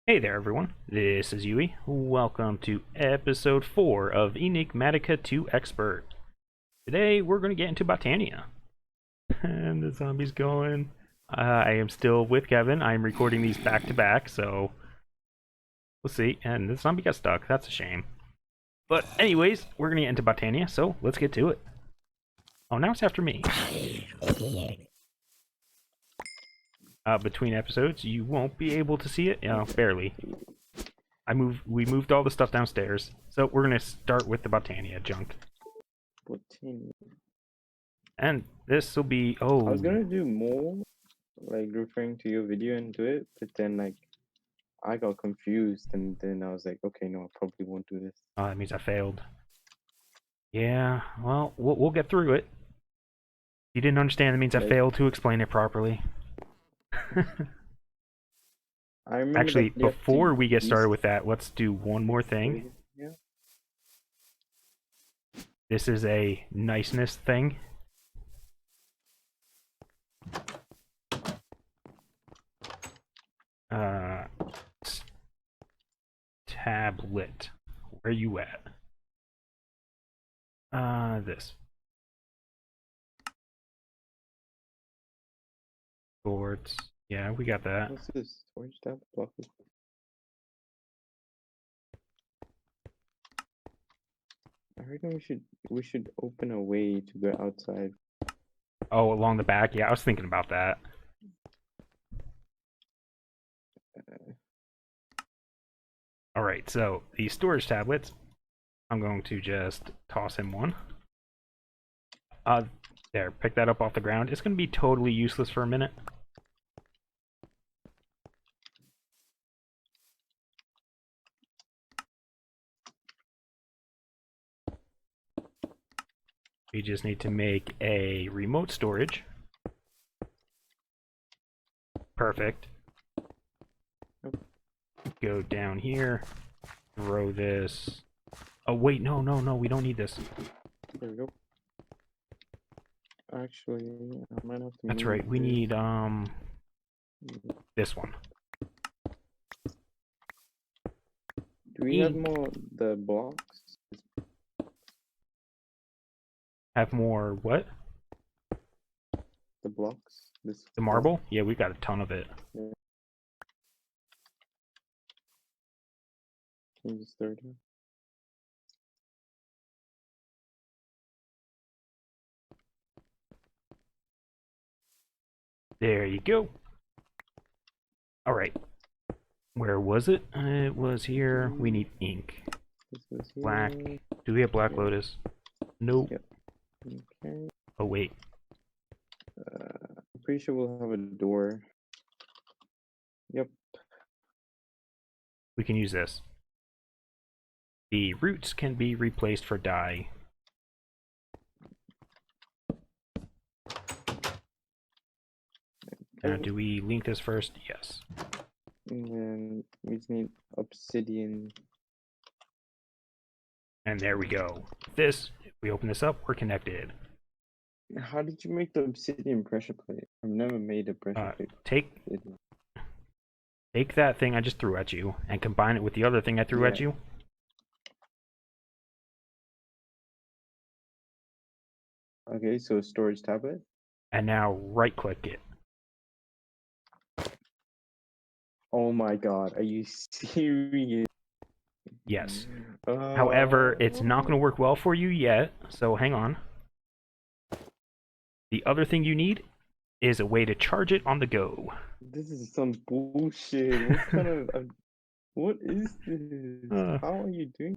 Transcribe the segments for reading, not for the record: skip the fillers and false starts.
Hey there, everyone. This is Yui. Welcome to episode 4 of Enigmatica 2 Expert. Today, we're going to get into Botania. And the zombie's going. I am still with Kevin. I am recording these back to back, so we'll see. And the zombie got stuck. That's a shame. But, anyways, we're going to get into Botania, so let's get to it. Oh, now it's after me. Between episodes, you won't be able to see it. Barely. We moved all the stuff downstairs. So we're gonna start with the Botania junk. Botania. And this will be I was gonna do more, like referring to your video and do it, but then like I got confused and then I was like, okay, no, I probably won't do this. Oh, that means I failed. Yeah, well, we'll get through it. If you didn't understand, it means I failed to explain it properly. I remember Actually, that before we get started with that, let's do one more thing. Yeah. This is a niceness thing. Tablet. Where you at? This. Boards. Yeah, we got that. What's this? Storage tab? Block it. I reckon we should open a way to go outside. Oh, along the back? Yeah, I was thinking about that. Alright, so the storage tablets, I'm going to just toss in one. There, pick that up off the ground. It's going to be totally useless for a minute. We just need to make a remote storage. Perfect. Go down here. Throw this. Oh, wait, no, we don't need this. There we go. Actually, I might have to. That's right, we need, this one. Do we have more the blocks? Have more what? The blocks? The marble? Yeah, we got a ton of it. Yeah. Can you just throw it in? There you go. Alright. Where was it? It was here. We need ink. Black. Do we have Black Lotus? Nope. Yep. Okay. Oh, wait. I'm pretty sure we'll have a door. Yep. We can use this. The roots can be replaced for dye. Now, do we link this first? Yes. And then we just need obsidian. And there we go. This, if we open this up, we're connected. How did you make the obsidian pressure plate? I've never made a pressure plate. Take that thing I just threw at you and combine it with the other thing I threw at you. Okay, so storage tablet. And now right click it. Oh my god, are you serious? Yes. However, it's not going to work well for you yet, so hang on. The other thing you need is a way to charge it on the go. This is some bullshit. What kind of what is this? How are you doing?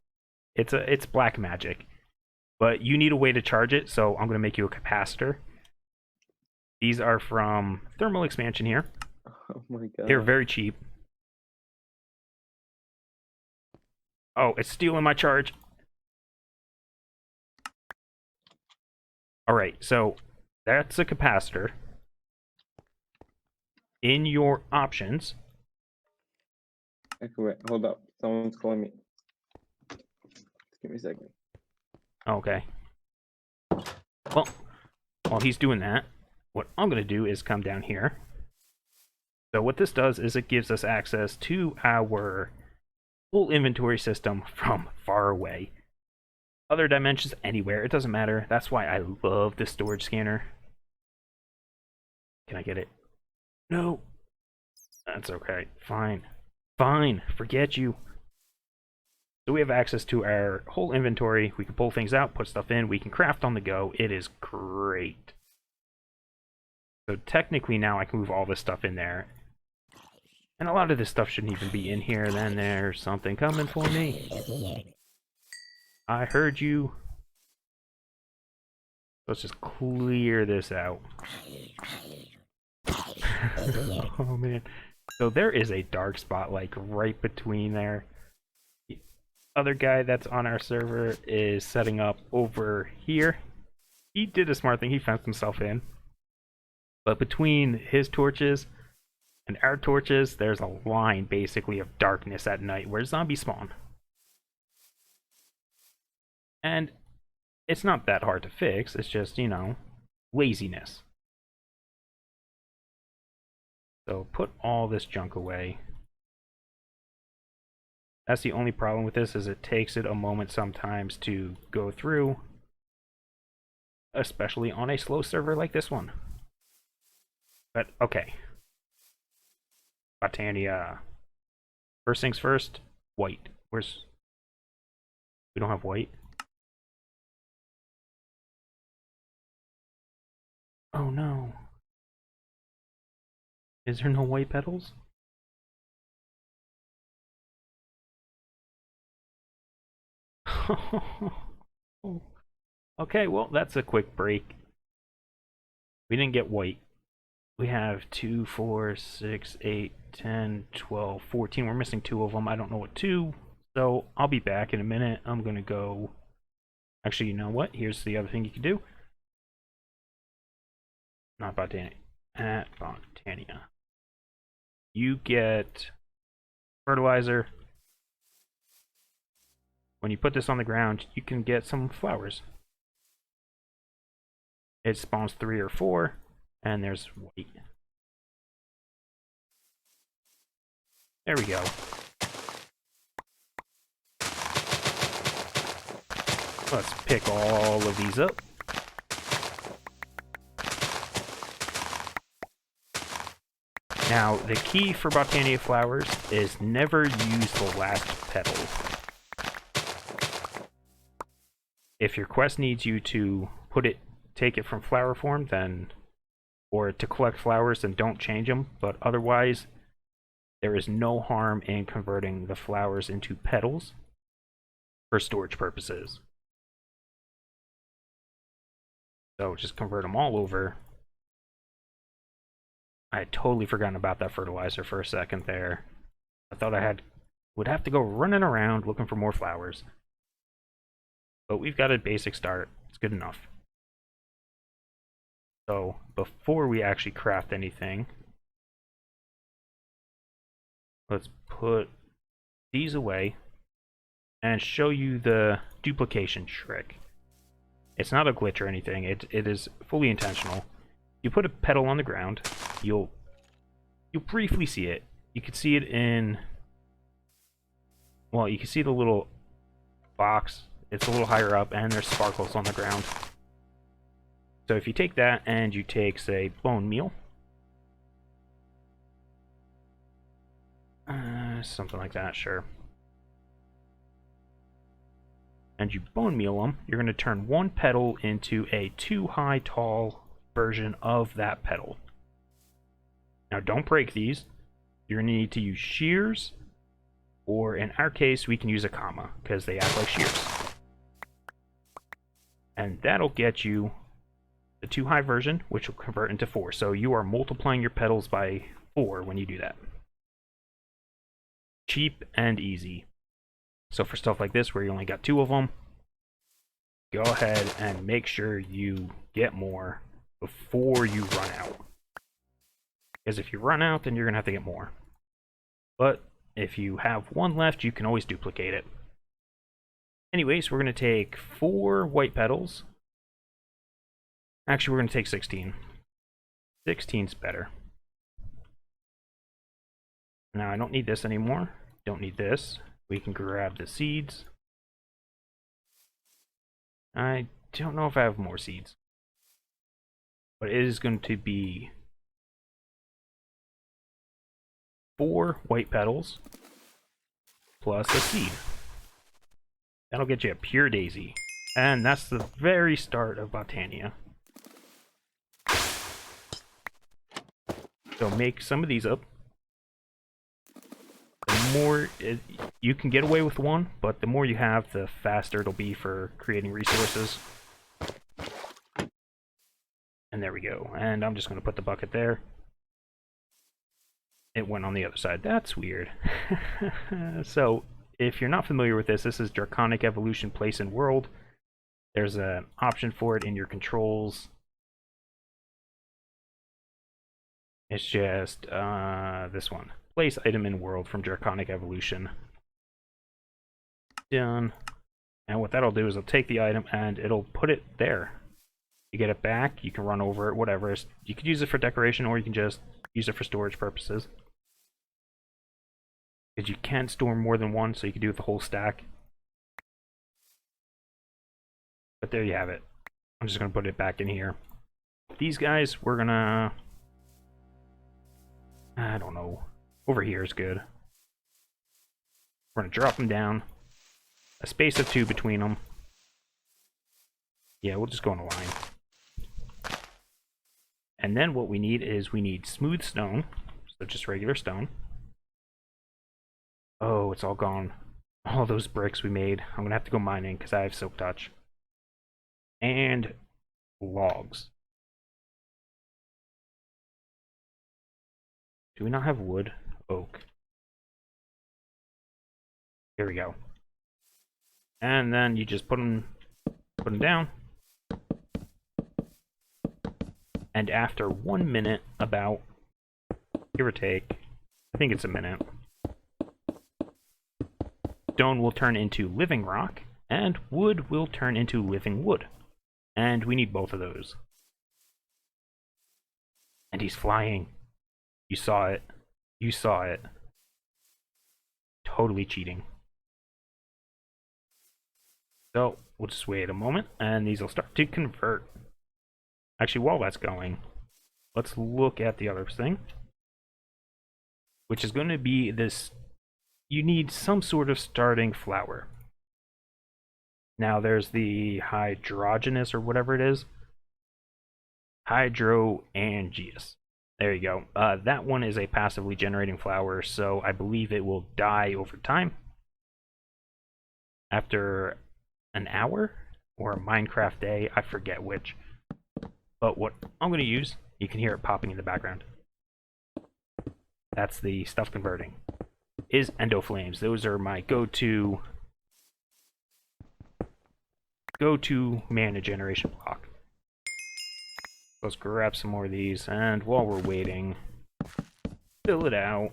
It's black magic. But you need a way to charge it, so I'm going to make you a capacitor. These are from Thermal Expansion here. Oh my god. They're very cheap. Oh, it's stealing my charge. Alright, so that's a capacitor. In your options. Okay, wait, hold up. Someone's calling me. Give me a second. Okay. Well, while he's doing that, what I'm going to do is come down here. So what this does is it gives us access to our full inventory system from far away. Other dimensions, anywhere, it doesn't matter. That's why I love this storage scanner. Can I get it? No. That's okay. Fine. Fine. Forget you. So we have access to our whole inventory. We can pull things out, put stuff in. We can craft on the go. It is great. So technically now I can move all this stuff in there. And a lot of this stuff shouldn't even be in here. Then there's something coming for me. I heard you. Let's just clear this out. Oh man. So there is a dark spot like right between there. The other guy that's on our server is setting up over here. He did a smart thing, he fenced himself in. But between his torches and our torches, there's a line basically of darkness at night where zombies spawn. And it's not that hard to fix, it's just, you know, laziness. So put all this junk away. That's the only problem with this, is it takes it a moment sometimes to go through, especially on a slow server like this one. But okay. Botania. First things first, white. Where's... We don't have white. Oh no. Is there no white petals? Okay, well, that's a quick break. We didn't get white. We have 2, 4, 6, 8, 10, 12, 14. We're missing 2 of them. I don't know what 2. So I'll be back in a minute. I'm going to go... Actually, you know what? Here's the other thing you can do. Not Botania. At Botania. You get fertilizer. When you put this on the ground, you can get some flowers. It spawns 3 or 4, and there's white. There we go. Let's pick all of these up. Now, the key for Botania flowers is never use the last petal. If your quest needs you to take it from flower form, then, or to collect flowers, then don't change them. But otherwise, there is no harm in converting the flowers into petals for storage purposes. So just convert them all over. I had totally forgotten about that fertilizer for a second there. I thought would have to go running around looking for more flowers. But we've got a basic start. It's good enough. So before we actually craft anything, let's put these away and show you the duplication trick. It's not a glitch or anything. It is fully intentional. You put a petal on the ground, you'll briefly see it. You can see it in... Well, you can see the little box. It's a little higher up, and there's sparkles on the ground. So if you take that, and you take, say, bone meal. Something like that, sure. And you bone meal them, you're going to turn one petal into a 2-high tall version of that petal. Now don't break these. You're going to need to use shears, or in our case we can use a comma because they act like shears. And that'll get you the 2-high version, which will convert into 4. So you are multiplying your petals by 4 when you do that. Cheap and easy. So for stuff like this where you only got 2 of them, go ahead and make sure you get more before you run out. Because if you run out, then you're going to have to get more. But if you have 1 left, you can always duplicate it. Anyways, we're going to take 4 white petals. Actually, we're going to take 16. 16's better. Now I don't need this anymore. Don't need this. We can grab the seeds. I don't know if I have more seeds. But it is going to be 4 white petals plus a seed. That'll get you a pure daisy. And that's the very start of Botania. So make some of these up. The more you can get away with one, but the more you have, the faster it'll be for creating resources. And there we go. And I'm just going to put the bucket there. It went on the other side. That's weird. So, if you're not familiar with this, this is Draconic Evolution Place in World. There's an option for it in your controls. It's just this one. Place item in world from Draconic Evolution. Done. And what that'll do is it'll take the item and it'll put it there. You get it back, you can run over it, whatever. You could use it for decoration or you can just use it for storage purposes. Because you can store more than one, so you can do it the whole stack. But there you have it. I'm just going to put it back in here. These guys, we're going to... I don't know. Over here is good. We're going to drop them down. A space of 2 between them. Yeah, we'll just go in a line. And then what we need is we need smooth stone. So just regular stone. Oh, it's all gone. All those bricks we made. I'm going to have to go mining because I have silk touch. And logs. Do we not have wood? Oak. Here we go. And then you just put them down. And after 1 minute, about, give or take, I think it's a minute, stone will turn into living rock, and wood will turn into living wood. And we need both of those. And he's flying. You saw it. You saw it. Totally cheating. So, we'll just wait a moment, and these will start to convert. Actually, while that's going, let's look at the other thing. Which is going to be this... You need some sort of starting flower. Now, there's the hydrogenous, or whatever it is. Hydrangeous. There you go. That one is a passively generating flower, so I believe it will die over time. After an hour? Or a Minecraft day, I forget which. But what I'm going to use, you can hear it popping in the background. That's the stuff converting. Is endoflames. Those are my go-to mana generation block. Let's grab some more of these, and while we're waiting, fill it out.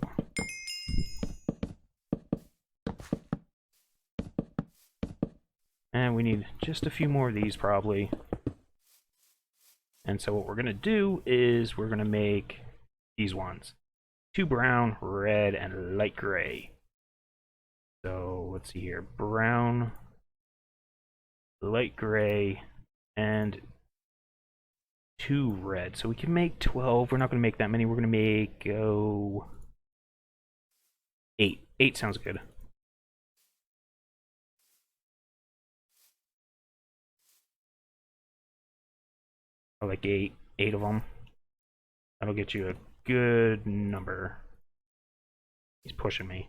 And we need just a few more of these, probably. And so what we're going to do is we're going to make these ones. 2 brown, red, and light gray. So let's see here. Brown, light gray, and 2 red. So we can make 12. We're not going to make that many. We're going to make 8. 8 sounds good. I like 8. 8 of them. That'll get you a good number. He's pushing me.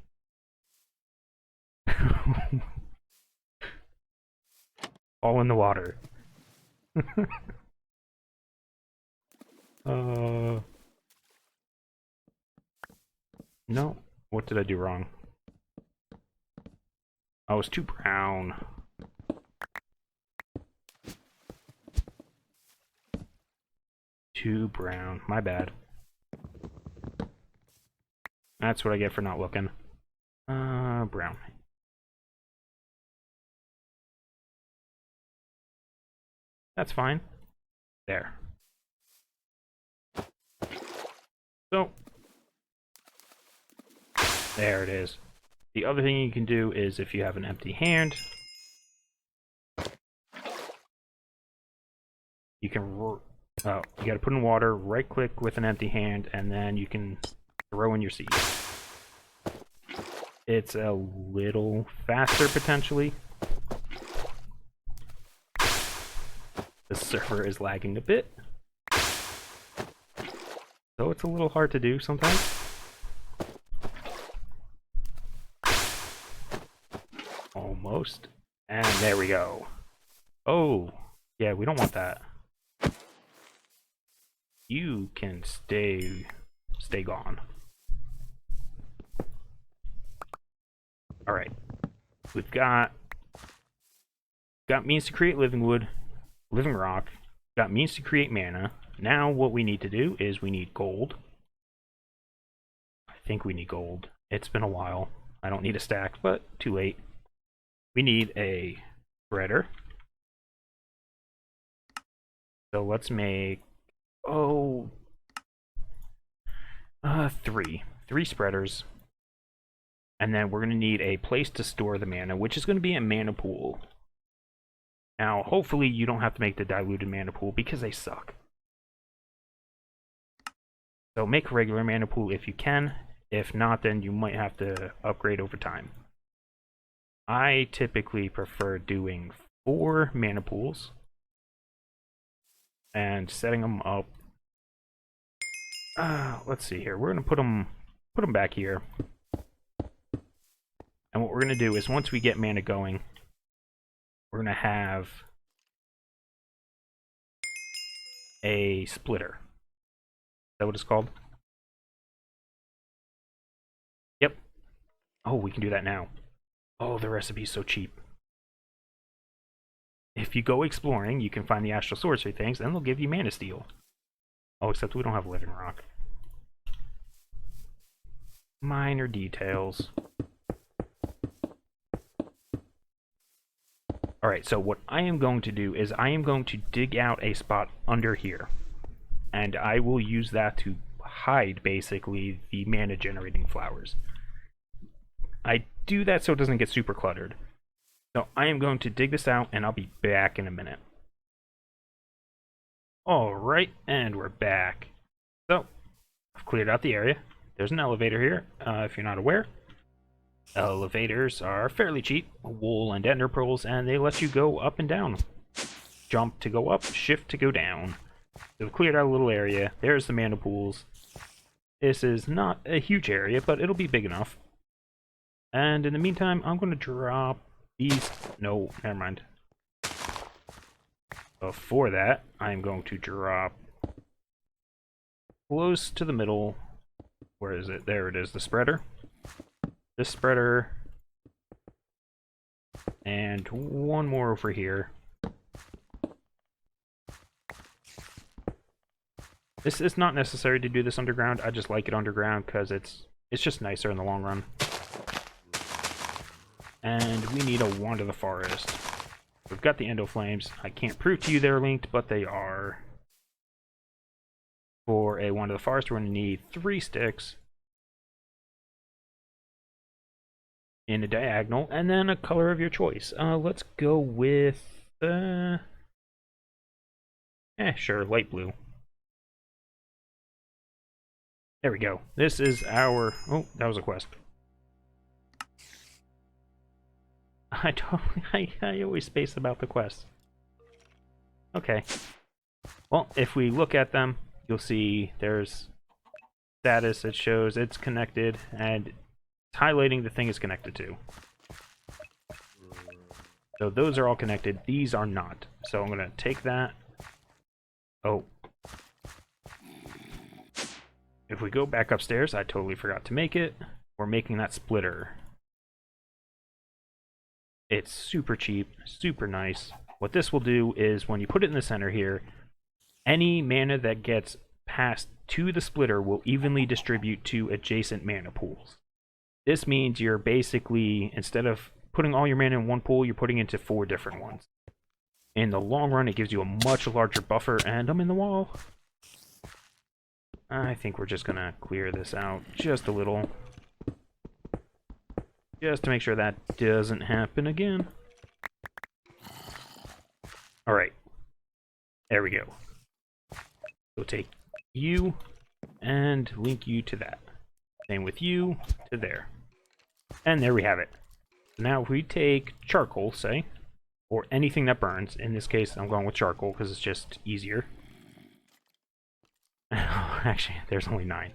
All in the water. No. What did I do wrong? I was too brown. Too brown. My bad. That's what I get for not looking. Brown. That's fine. There. There it is. The other thing you can do is if you have an empty hand, you can, you gotta put in water, right click with an empty hand, and then you can throw in your seed. It's a little faster potentially. The server is lagging a bit, so it's a little hard to do sometimes. Almost. And there we go. Oh, yeah, we don't want that. You can stay gone. Alright. We've got means to create living wood, living rock, got means to create mana. Now what we need to do is we need gold. I think we need gold. It's been a while. I don't need a stack, but too late. We need a spreader. So let's make, three spreaders. And then we're going to need a place to store the mana, which is going to be a mana pool. Now, hopefully you don't have to make the diluted mana pool because they suck. So make a regular mana pool if you can. If not, then you might have to upgrade over time. I typically prefer doing 4 mana pools and setting them up. Let's see here. We're going to put them back here. And what we're going to do is once we get mana going, we're going to have a splitter. Is that what it's called? Yep. Oh, we can do that now. Oh, the recipe's so cheap. If you go exploring, you can find the astral sorcery things, and they'll give you mana steel. Oh, except we don't have living rock. Minor details. Alright, so what I am going to do is I am going to dig out a spot under here. And I will use that to hide, basically, the mana generating flowers. I do that so it doesn't get super cluttered. So I am going to dig this out, and I'll be back in a minute. Alright, and we're back. So, I've cleared out the area. There's an elevator here, if you're not aware. Elevators are fairly cheap, wool and ender pearls, and they let you go up and down. Jump to go up, shift to go down. So we've cleared out a little area. There's the mana pools. This is not a huge area, but it'll be big enough. And in the meantime, I'm going to drop these. No, never mind. Before that, I'm going to drop close to the middle. Where is it? There it is, the spreader. This spreader. And one more over here. This is not necessary to do this underground. I just like it underground because it's just nicer in the long run. And we need a Wand of the Forest. We've got the Endo Flames. I can't prove to you they're linked, but they are. For a Wand of the Forest, we're going to need 3 sticks in a diagonal, and then a color of your choice. Let's go with, sure, light blue. There we go. This is our, oh, that was a quest. I always space about the quests. Okay. Well, if we look at them, you'll see there's status that shows it's connected, and it's highlighting the thing it's connected to. So those are all connected. These are not. So I'm going to take that. Oh. If we go back upstairs, I totally forgot to make it. We're making that splitter. It's super cheap, super nice. What this will do is when you put it in the center here, any mana that gets passed to the splitter will evenly distribute to adjacent mana pools. This means you're basically, instead of putting all your mana in one pool, you're putting it into 4 different ones. In the long run, it gives you a much larger buffer, and I'm in the wall. I think we're just gonna clear this out just a little. just to make sure that doesn't happen again. Alright. There we go. We'll take you and link you to that. Same with you to there. And there we have it. Now if we take charcoal, say, or anything that burns, in this case I'm going with charcoal because it's just easier. Actually, there's only 9.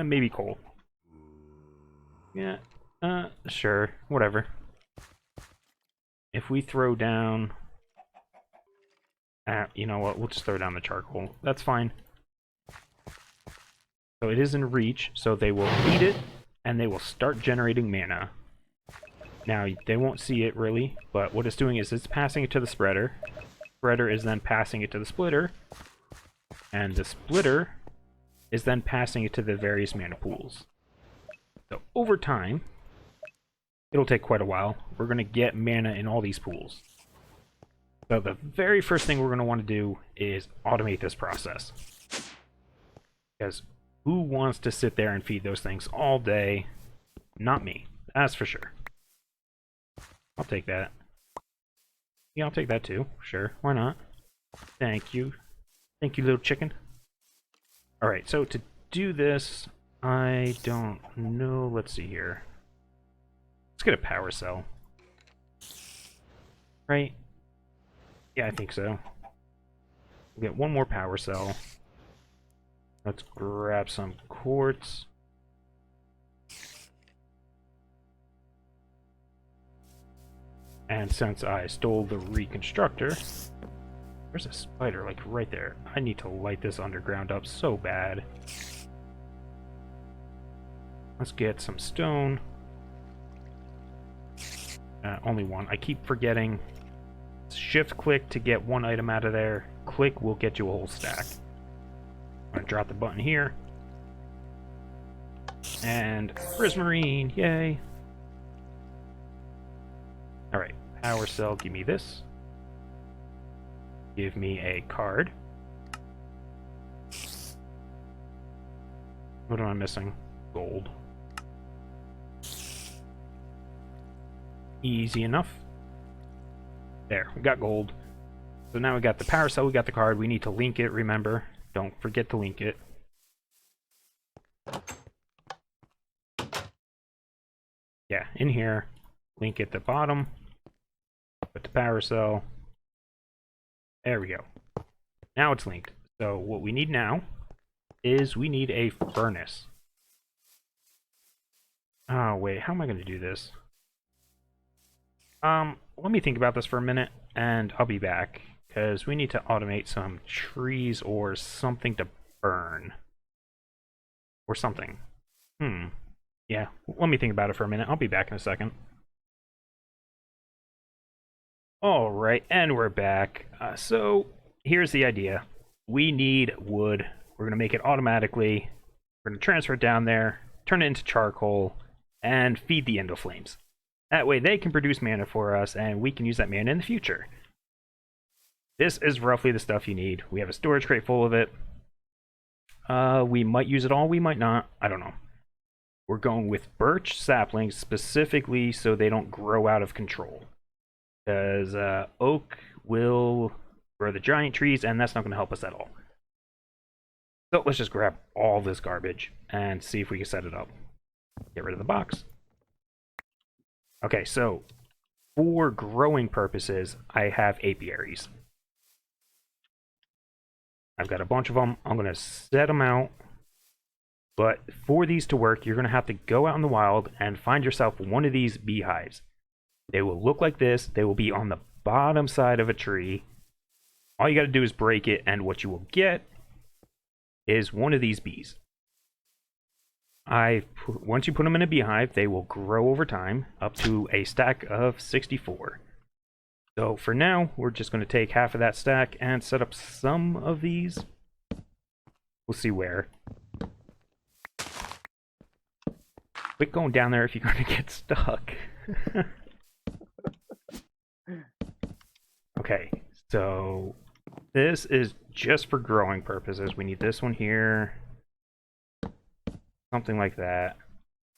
Maybe coal. Yeah, sure, whatever. If we throw down... you know what, we'll just throw down the charcoal. That's fine. So it is in reach, so they will eat it, and they will start generating mana. Now, they won't see it really, but what it's doing is it's passing it to the spreader. Spreader is then passing it to the splitter, and the splitter is then passing it to the various mana pools. So over time, it'll take quite a while. We're going to get mana in all these pools. So the very first thing we're going to want to do is automate this process. Because who wants to sit there and feed those things all day? Not me, that's for sure. I'll take that. Yeah, I'll take that too. Sure, why not? Thank you. Thank you, little chicken. Alright, so to do this, I don't know. Let's see here. Let's get a power cell. Right? Yeah, I think so. We'll get one more power cell. Let's grab some quartz. And since I stole the reconstructor, there's a spider, like, right there. I need to light this underground up so bad. Let's get some stone. Only one. I keep forgetting. Shift click to get one item out of there. Click will get you a whole stack. I'm gonna drop the button here. And prismarine, yay. Alright, power cell, give me this. Give me a card. What am I missing? Gold. Easy enough. There, we got gold. So now we got the power cell, we got the card. We need to link it, remember. Don't forget to link it. Yeah, in here. Link at the bottom. Put the power cell. There we go. Now it's linked. So what we need now is we need a furnace. Oh, wait, how am I going to do this? Let me think about this for a minute, and I'll be back, because we need to automate some trees or something to burn. Or something. Yeah, let me think about it for a minute. I'll be back in a second. Alright, and we're back. So, here's the idea. We need wood. We're going to make it automatically. We're going to transfer it down there, turn it into charcoal, and feed the Endoflames. That way they can produce mana for us, and we can use that mana in the future. This is roughly the stuff you need. We have a storage crate full of it. We might use it all, we might not. I don't know. We're going with birch saplings specifically so they don't grow out of control. Because oak will grow the giant trees, and that's not going to help us at all. So let's just grab all this garbage and see if we can set it up. Get rid of the box. Okay, so for growing purposes, I have apiaries. I've got a bunch of them. I'm going to set them out. But for these to work, you're going to have to go out in the wild and find yourself one of these beehives. They will look like this. They will be on the bottom side of a tree. All you got to do is break it, and what you will get is one of these bees. Once you put them in a beehive, they will grow over time up to a stack of 64. So for now, we're just going to take half of that stack and set up some of these. We'll see where. Quit going down there if you're going to get stuck. Okay, so this is just for growing purposes. We need this one here. Something like that.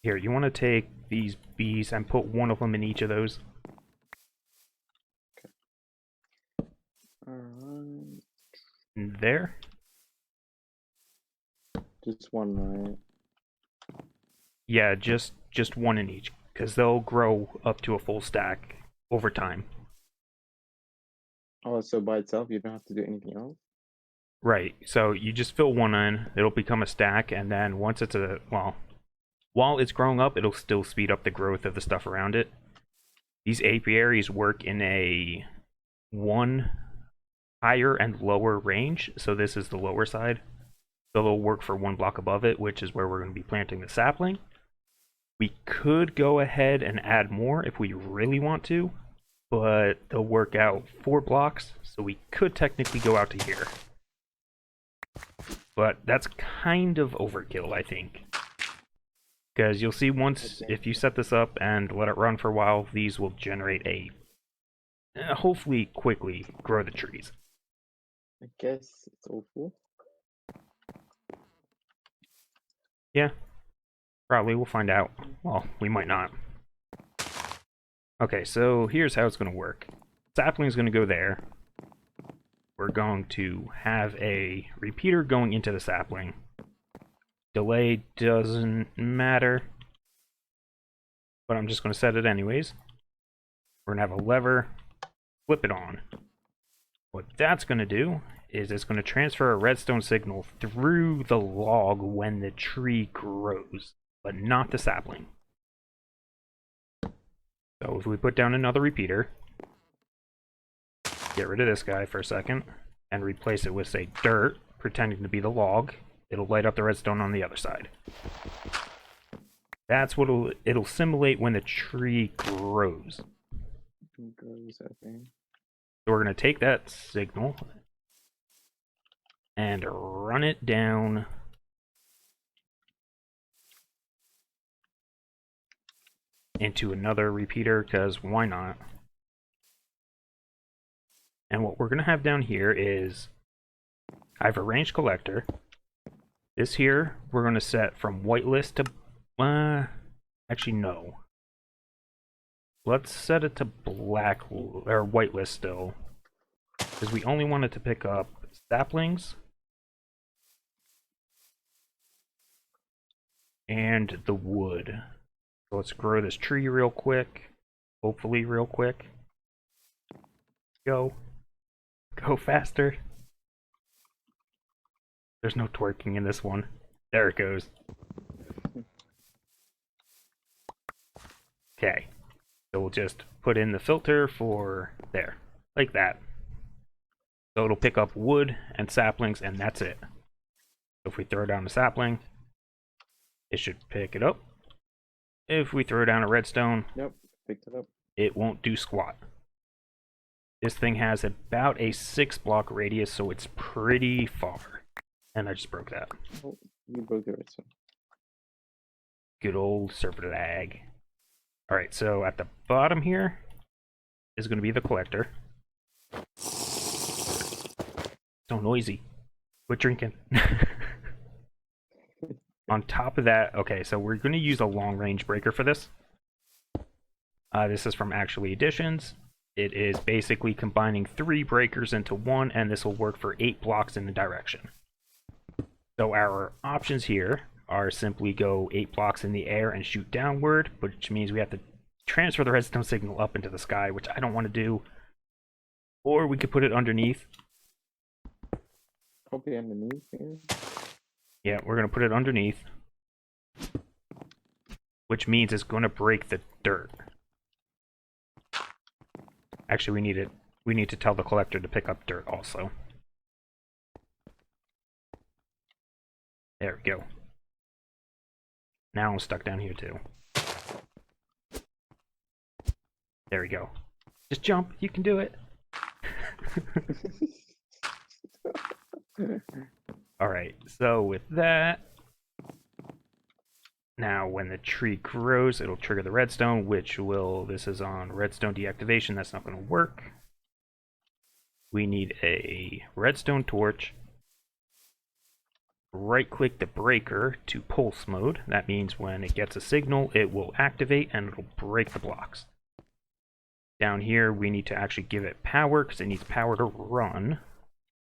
Here, you want to take these bees and put one of them in each of those. Alright. There. Just one, right? Yeah, just one in each, because they'll grow up to a full stack over time. Oh, so by itself, you don't have to do anything else? Right, so you just fill one in, it'll become a stack, and then once it's a, well, while it's growing up, it'll still speed up the growth of the stuff around it. These apiaries work in a one higher and lower range, so this is the lower side. So they'll work for one block above it, which is where we're going to be planting the sapling. We could go ahead and add more if we really want to, but they'll work out 4 blocks, so we could technically go out to here. But that's kind of overkill, I think. Because you'll see once, if you set this up and let it run for a while, these will generate a, hopefully quickly, grow the trees. I guess it's awful. Yeah, probably, we'll find out. Well, we might not. Okay, so here's how it's going to work. Sapling's going to go there. We're going to have a repeater going into the sapling. Delay doesn't matter, but I'm just going to set it anyways. We're going to have a lever, flip it on. What that's going to do is it's going to transfer a redstone signal through the log when the tree grows, but not the sapling. So if we put down another repeater, get rid of this guy for a second, and replace it with, say, dirt, pretending to be the log, it'll light up the redstone on the other side. That's what it'll simulate when the tree grows. Grows, okay. So we're going to take that signal and run it down into another repeater, because why not? And what we're going to have down here is, I've arranged collector. This here, we're going to set from whitelist to, actually no. Let's set it to black, or whitelist still. Because we only want it to pick up saplings and the wood. So let's grow this tree real quick. Hopefully real quick. Go. Go faster. There's no twerking in this one. There it goes. Okay. So we'll just put in the filter for there. Like that. So it'll pick up wood and saplings, and that's it. So if we throw down a sapling, it should pick it up. If we throw down a redstone, Yep, picked it up. it won't do squat. This thing has about a 6-block radius, so it's pretty far. And I just broke that. Oh, you broke the redstone. Good old server lag. Alright, so at the bottom here is going to be the collector. So noisy. Quit drinking. On top of that, okay, so we're going to use a long-range breaker for this. This is from Actually Additions. It is basically combining 3 breakers into one, and this will work for 8 blocks in the direction. So our options here are simply go 8 blocks in the air and shoot downward, which means we have to transfer the redstone signal up into the sky, which I don't want to do. Or we could put it underneath. Probably underneath here. Yeah, we're going to put it underneath, which means it's going to break the dirt. Actually, we need to tell the collector to pick up dirt also. There we go. Now I'm stuck down here too. There we go. Just jump, you can do it. Alright, so with that, now when the tree grows, it'll trigger the redstone, which will, this is on redstone deactivation, that's not going to work. We need a redstone torch, right click the breaker to pulse mode. That means when it gets a signal, it will activate and it'll break the blocks. Down here, we need to actually give it power because it needs power to run.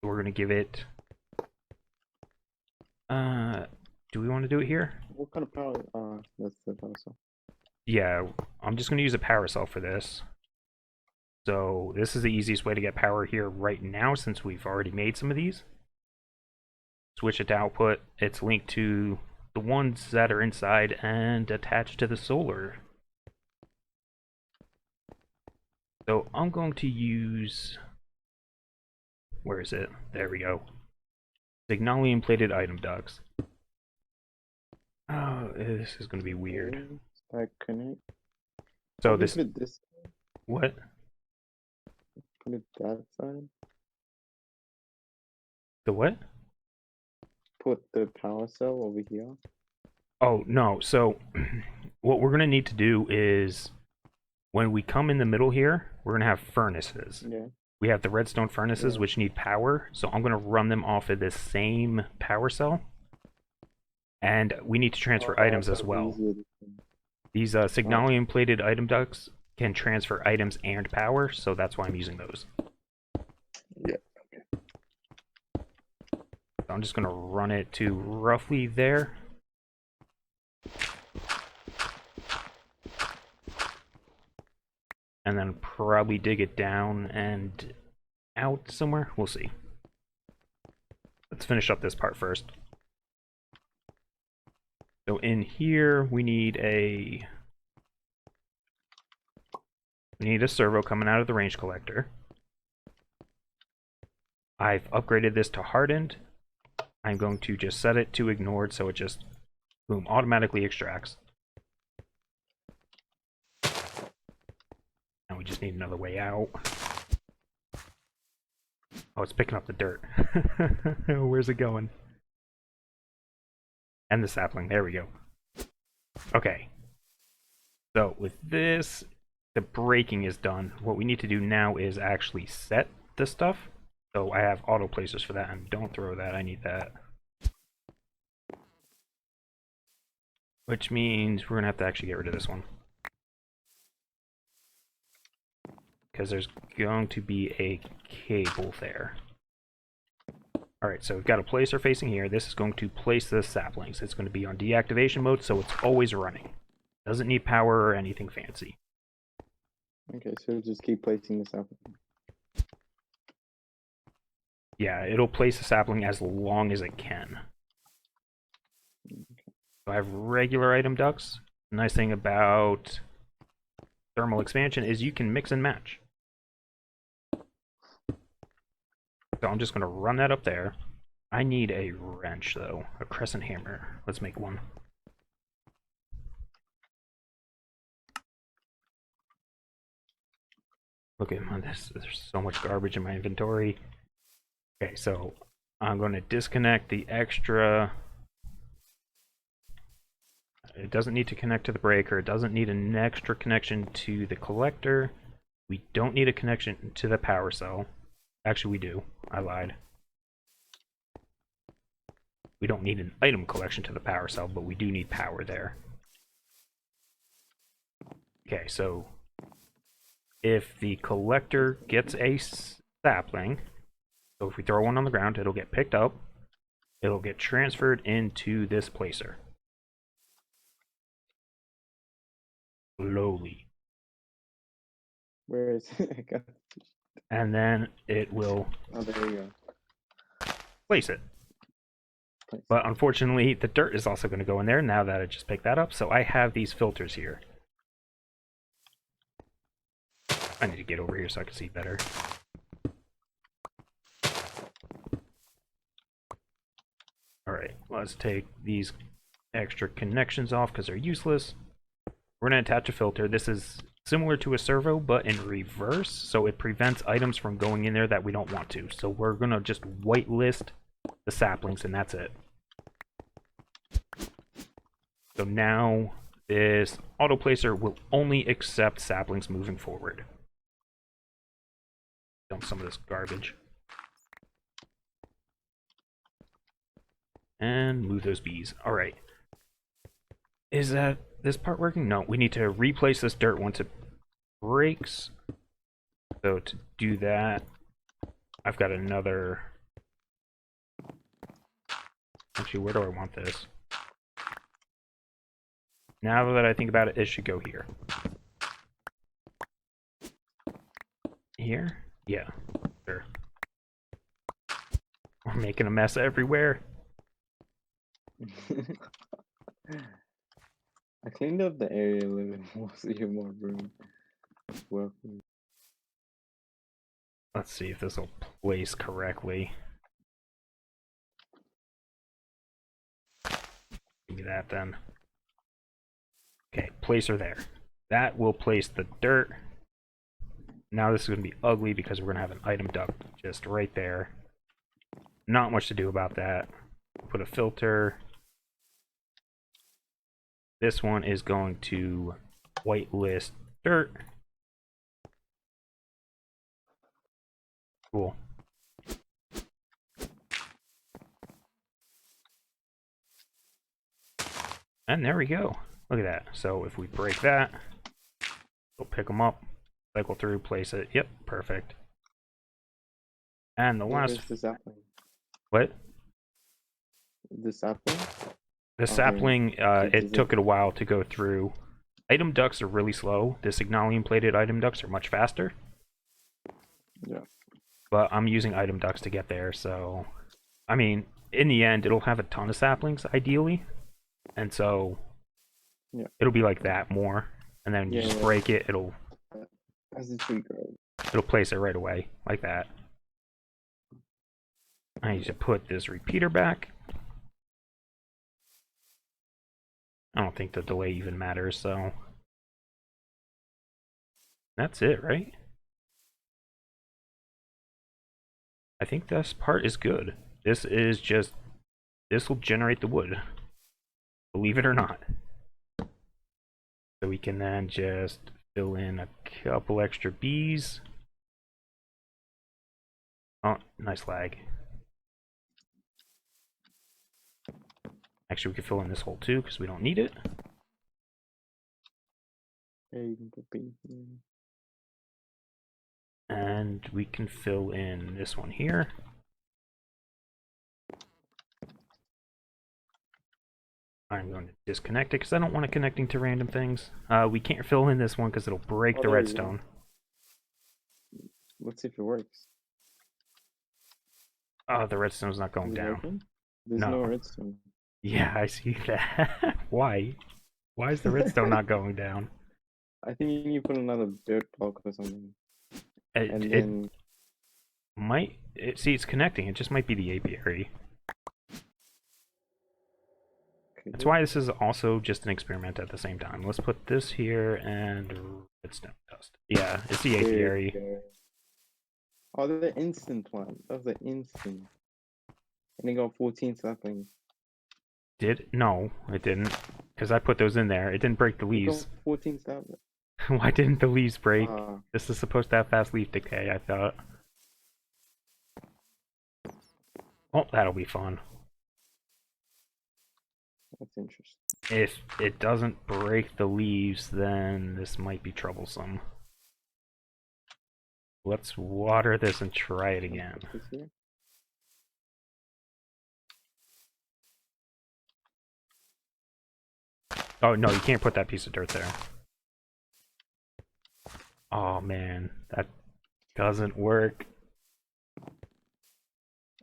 So we're going to give it... do we want to do it here? What kind of power? That's the power cell. Yeah, I'm just going to use a power cell for this. So this is the easiest way to get power here right now since we've already made some of these. Switch it to output. It's linked to the ones that are inside and attached to the solar. So I'm going to use... Where is it? There we go. Signalium plated item ducts. Oh, this is going to be weird. That connect. So this... Put it this. What? Put it that side. The what? Put the power cell over here. Oh, no. So what we're going to need to do is when we come in the middle here, we're going to have furnaces. Yeah. We have the redstone furnaces, which need power. So I'm going to run them off of this same power cell. And we need to transfer items as well. These Signalium plated item ducts can transfer items and power, so that's why I'm using those. Yeah. So I'm just going to run it to roughly there. And then probably dig it down and out somewhere. We'll see. Let's finish up this part first. So in here, we need a servo coming out of the range collector. I've upgraded this to hardened. I'm going to just set it to ignored so it just, boom, automatically extracts. Now we just need another way out. Oh, it's picking up the dirt. Where's it going? And the sapling, there we go. Okay. So with this, the breaking is done. What we need to do now is actually set the stuff. So I have auto placers for that, and don't throw that, I need that. Which means we're gonna have to actually get rid of this one. Because there's going to be a cable there. Alright, so we've got a placer facing here. This is going to place the saplings. It's going to be on deactivation mode, so it's always running. Doesn't need power or anything fancy. Okay, so just keep placing this up. Yeah, it'll place the sapling as long as it can. So I have regular item ducts. The nice thing about thermal expansion is you can mix and match. So I'm just going to run that up there. I need a wrench, though. A crescent hammer. Let's make one. Look at this. There's so much garbage in my inventory. Okay, so I'm going to disconnect the extra. It doesn't need to connect to the breaker. It doesn't need an extra connection to the collector. We don't need a connection to the power cell. Actually, we do. I lied. We don't need an item collection to the power cell, but we do need power there. Okay, so if the collector gets a sapling, so if we throw one on the ground, it'll get picked up. It'll get transferred into this placer. Slowly. Where is it? And then it will Oh, there you go. place it. But unfortunately, the dirt is also going to go in there now that I just picked that up. So I have these filters here. I need to get over here so I can see better. Alright, let's take these extra connections off because they're useless. We're going to attach a filter. This is similar to a servo, but in reverse, so it prevents items from going in there that we don't want to. So we're going to just whitelist the saplings, and that's it. So now this auto placer will only accept saplings moving forward. Dump some of this garbage. And move those bees. Alright. Is that this part working? No, we need to replace this dirt once it breaks. So to do that, I've got another... Actually, where do I want this? Now that I think about it, it should go here. Here? Yeah, sure. We're making a mess everywhere. I cleaned up the area a little bit more so you have more room. Welcome. Let's see if this will place correctly. Give me that then. Okay, place her there. That will place the dirt. Now this is going to be ugly because we're going to have an item duct just right there. Not much to do about that. Put a filter. This one is going to whitelist dirt. Cool. And there we go. Look at that. So if we break that, we'll pick them up, cycle through, place it. Yep, perfect. And the last... Where's the sapling? What? The sapling? The sapling, it took it a while to go through. Item ducts are really slow. The signalium plated item ducts are much faster. Yeah. But I'm using item ducts to get there, so... I mean, in the end, it'll have a ton of saplings, ideally. And so... Yeah. It'll be like that more. And then you just break it, it'll... As the tree grows. It'll place it right away, like that. I need to put this repeater back. I don't think the delay even matters, so... That's it, right? I think this part is good. This is just... This will generate the wood. Believe it or not. So we can then just fill in a couple extra bees. Oh, nice lag. Actually, we could fill in this hole too, because we don't need it. Yeah, you can put bees in. And we can fill in this one here. I'm going to disconnect it because I don't want it connecting to random things. We can't fill in this one because it'll break the redstone. Let's see if it works. Oh, the redstone's not going down. Working? There's no redstone. Yeah, I see that. Why? Why is the redstone not going down? I think you need to put another dirt block or something. It might... see, it's connecting. It just might be the apiary. That's why this is also just an experiment at the same time. Let's put this here and redstone dust. Yeah, it's the apiary. Oh, the instant one. That was the instant. And it got 14 saplings. No, it didn't. Because I put those in there. It didn't break the leaves. 14 saplings. Why didn't the leaves break? This is supposed to have fast leaf decay, I thought. Oh, that'll be fun. That's interesting. If it doesn't break the leaves, then this might be troublesome. Let's water this and try it again. Oh, no, you can't put that piece of dirt there. Oh, man, that doesn't work.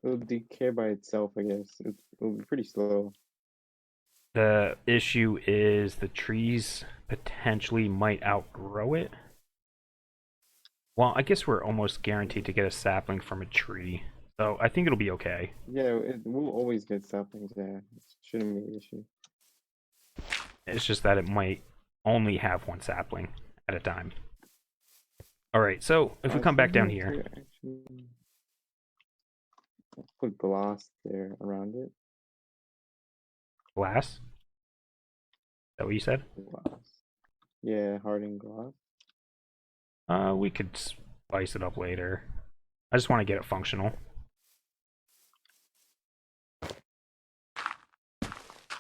It'll decay by itself, I guess. It'll be pretty slow. The issue is the trees potentially might outgrow it. Well, I guess we're almost guaranteed to get a sapling from a tree. So I think it'll be okay. Yeah, we'll always get saplings there. It shouldn't be an issue. It's just that it might only have one sapling at a time. Alright, so if we come back down here. Let's put glass there around it. Glass? Is that what you said? Glass. Yeah, hardened glass. We could spice it up later. I just want to get it functional.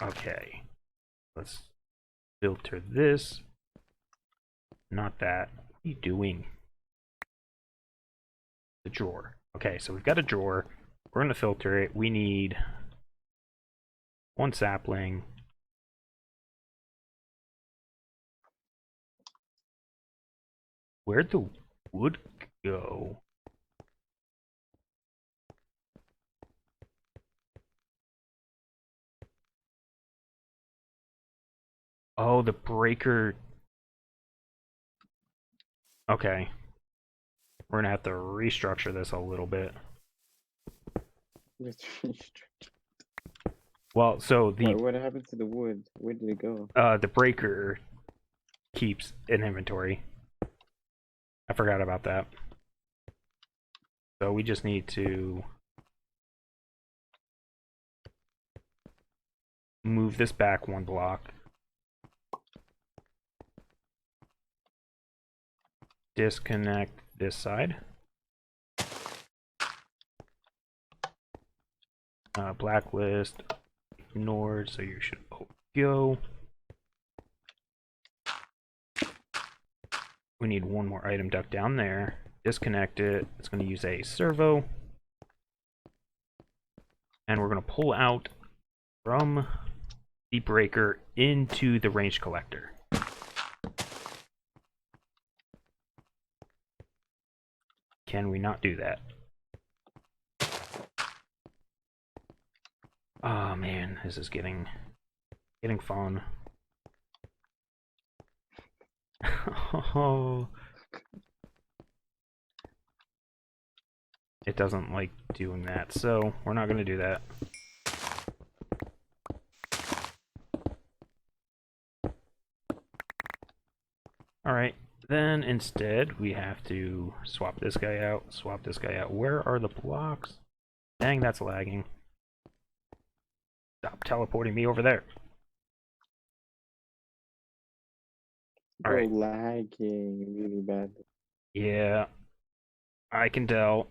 Okay. Let's filter this. Not that. What are you doing? The drawer. Okay, so we've got a drawer. We're going to filter it. We need one sapling. Where'd the wood go? Oh, the breaker. Okay. We're going to have to restructure this a little bit. Well, so what happened to the wood? Where did it go? the breaker keeps an inventory. I forgot about that. So we just need to move this back one block. Disconnect this side. Blacklist ignored, so you should go. We need one more item duct down there. Disconnect it. It's going to use a servo. And we're going to pull out from the breaker into the range collector. Can we not do that? Oh man, this is getting fun. Oh. It doesn't like doing that, so we're not going to do that. Alright, then instead we have to swap this guy out, swap this guy out. Where are the blocks? Dang, that's lagging. Stop teleporting me over there. Alright. Lagging really bad. Yeah, I can tell.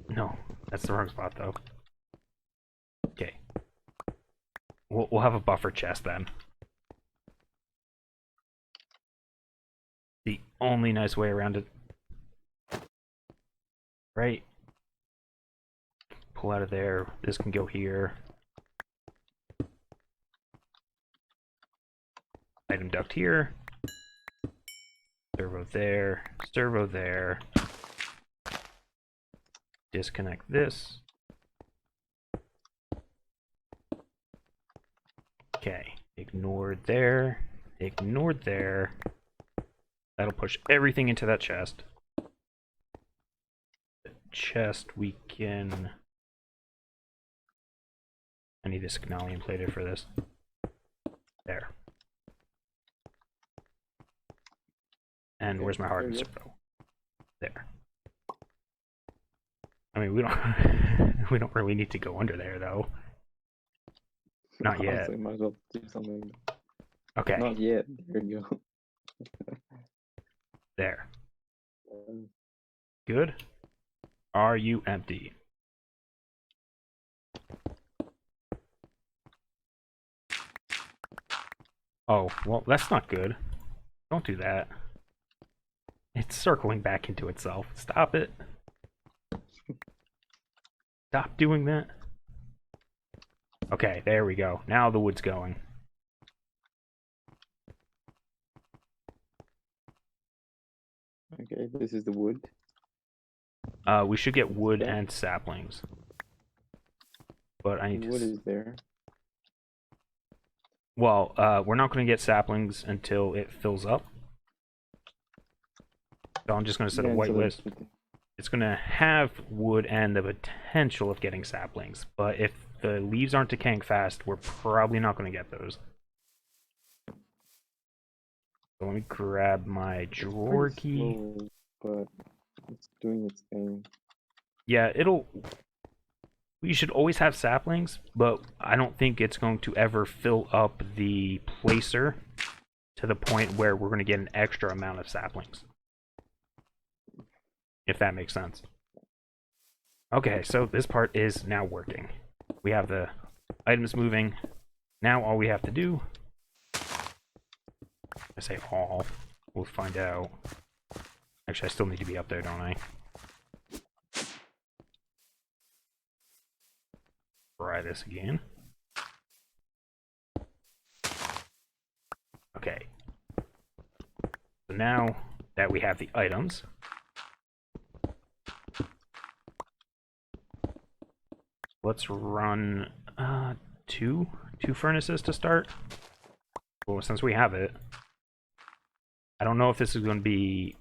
No, that's the wrong spot though. Okay. We'll have a buffer chest then. The only nice way around it. Right. Pull out of there. This can go here. Item duct here. Servo there. Servo there. Disconnect this. Okay. Ignored there. Ignored there. That'll push everything into that chest. The chest we can... I need a Signalium plated for this. There. And where's my hardened servo? There. I mean, we don't we don't really need to go under there though. Not yet. Honestly, might as well do something. Okay. Not yet. There you go. There. Good. Are you empty? Oh, well, that's not good. Don't do that. It's circling back into itself. Stop it. Stop doing that. Okay, there we go. Now the wood's going. Okay, this is the wood. We should get wood and saplings. But I need wood is there. Well, we're not going to get saplings until it fills up. So I'm just going to set a whitelist. It's going to have wood and the potential of getting saplings. But if the leaves aren't decaying fast, we're probably not going to get those. So let me grab my drawer key. Slow, but it's doing its thing. Yeah, we should always have saplings, but I don't think it's going to ever fill up the placer to the point where we're going to get an extra amount of saplings. If that makes sense. Okay, so this part is now working. We have the items moving. Now all we have to do, I say all, we'll find out. Actually, I still need to be up there, don't I? Try this again. Okay. So now that we have the items, let's run two furnaces to start. Well, since we have it, I don't know if this is going to be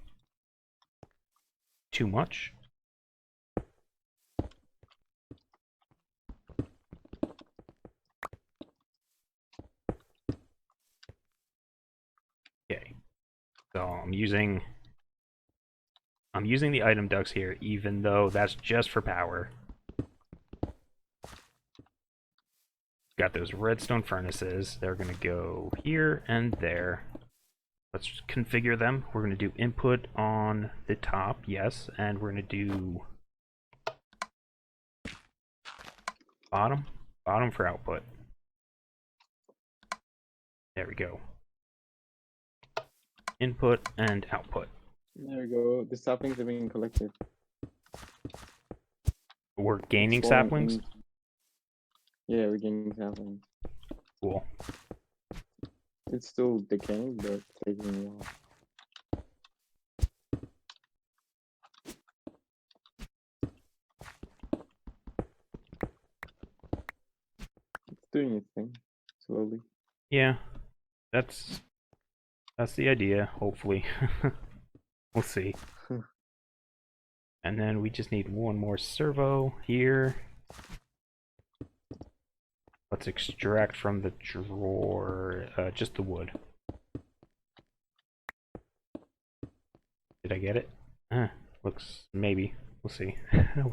too much. Okay, so I'm using the item ducts here, even though that's just for power. Got those redstone furnaces. They're going to go here and there. Let's configure them. We're going to do input on the top, yes, and we're going to do bottom for output. There we go. Input and output. There we go. The saplings are being collected. We're gaining It's falling saplings? in- Yeah, we're gaining saplings. Cool. It's still decaying, but taking a while. It's doing its thing, slowly. Yeah, that's the idea, hopefully. We'll see. And then we just need one more servo here. Let's extract from the drawer just the wood. Did I get it? Looks, maybe. We'll see.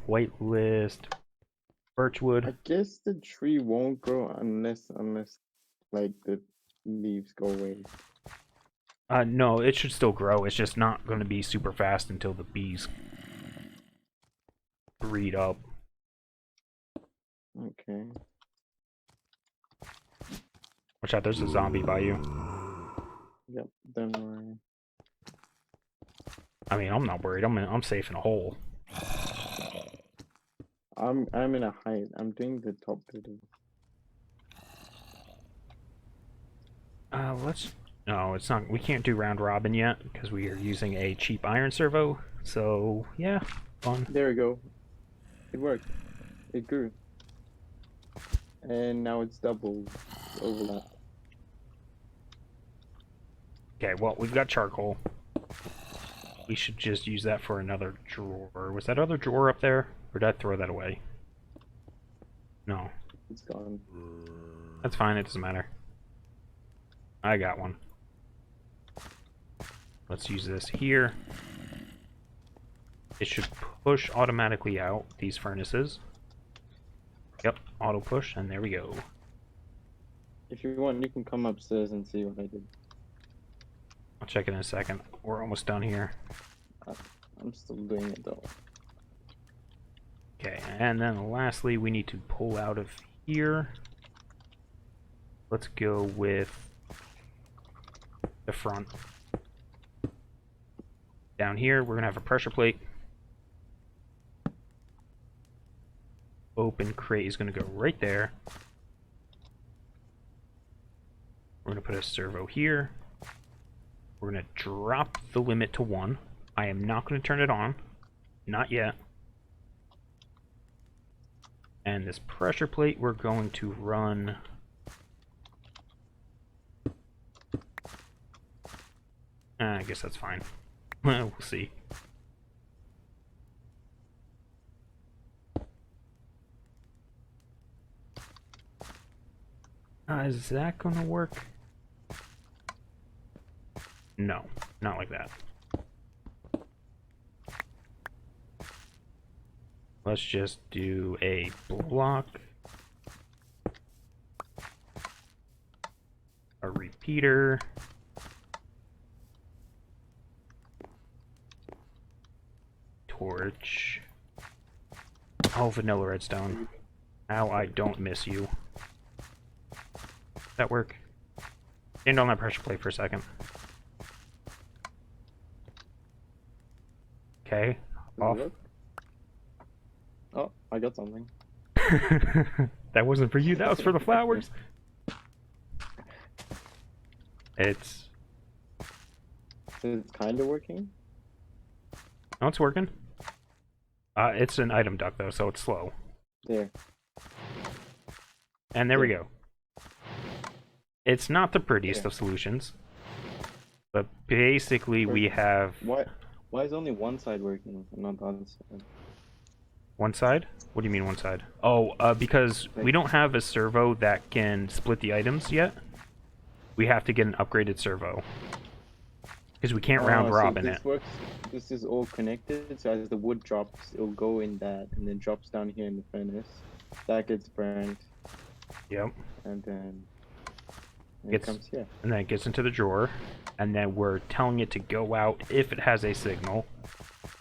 White list. Birchwood. I guess the tree won't grow unless like the leaves go away. No, it should still grow. It's just not going to be super fast until the bees breed up. Okay. Watch out, there's a zombie by you. Yep, don't worry. I mean, I'm not worried. I'm safe in a hole. I'm in a height. I'm doing the top bit of Let's. No, it's not. We can't do round robin yet because we are using a cheap iron servo. So yeah, fun. There we go. It worked. It grew. And now it's double overlap. Okay, well we've got charcoal. We should just use that for another drawer. Was that other drawer up there, or did I throw that away? No, It's gone. that's fine. It doesn't matter. I got one. Let's use this here. It should push automatically out these furnaces. Yep, auto push, and there we go. If you want, you can come upstairs and see what I did. I'll check it in a second. We're almost done here. I'm still doing it though. Okay, and then lastly, we need to pull out of here. Let's go with the front. Down here, we're gonna have a pressure plate. Open crate is gonna go right there. We're gonna put a servo here. We're gonna drop the limit to 1. I am not gonna turn it on. Not yet. And this pressure plate, we're going to run... I guess that's fine. We'll see. Is that gonna work? No, not like that. Let's just do a block, a repeater, torch, oh, vanilla redstone. Now I don't miss you. That work? Stand on that pressure plate for a second. Okay. Does it Off. work? Oh, I got something. That wasn't for you, that was for the flowers. It's... So it's kind of working? No, it's working. It's an item duck though, so it's slow. There. And there we go. It's not the prettiest Yeah. of solutions, but basically we have Why is only one side working and not the other side? one side. What do you mean one side? Oh, because we don't have a servo that can split the items yet. We have to get an upgraded servo because we can't round robin it. This is all connected, so as the wood drops, it'll go in that, and then drops down here in the furnace. That gets burnt. Yep. And then It comes here. And then it gets into the drawer, and then we're telling it to go out if it has a signal,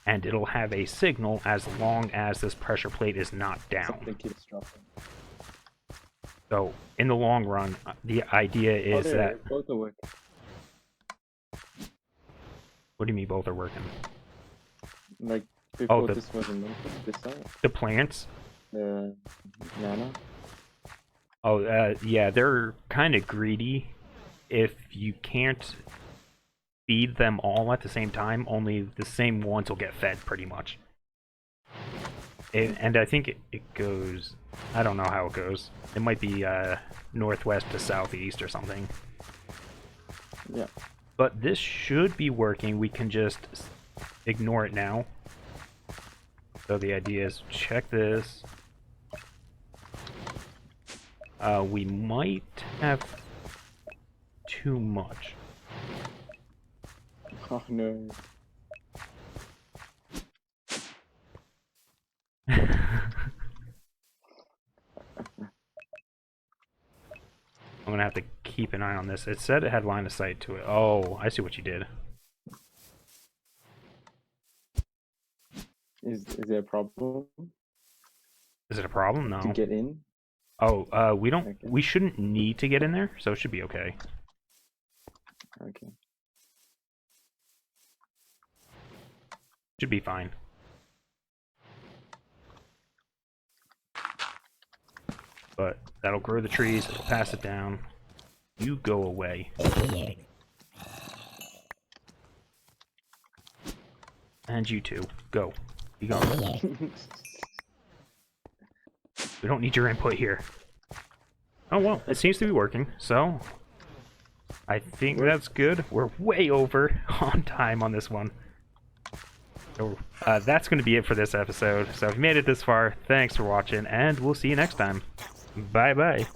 and it'll have a signal as long as this pressure plate is not down. Something keeps dropping. So in the long run, the idea is that... Both are working. What do you mean both are working? Like before the, this wasn't working, this side. The plants? The nano. Oh, yeah, they're kind of greedy. If you can't feed them all at the same time, only the same ones will get fed, pretty much. And I think it goes... I don't know how it goes. It might be northwest to southeast or something. Yeah. But this should be working. We can just ignore it now. So the idea is check this. We might have too much. Oh no. I'm gonna have to keep an eye on this. It said it had line of sight to it. Oh, I see what you did. Is there a problem? Is it a problem? No. To get in? Oh, we don't. Okay. We shouldn't need to get in there, so it should be okay. Okay. Should be fine. But that'll grow the trees. It'll pass it down. You go away. And you too. Go. Be gone. We don't need your input here. Oh well, it seems to be working, so I think that's good. We're way over on time on this one. So that's going to be it for this episode. So if you made it this far, thanks for watching, and we'll see you next time. Bye-bye.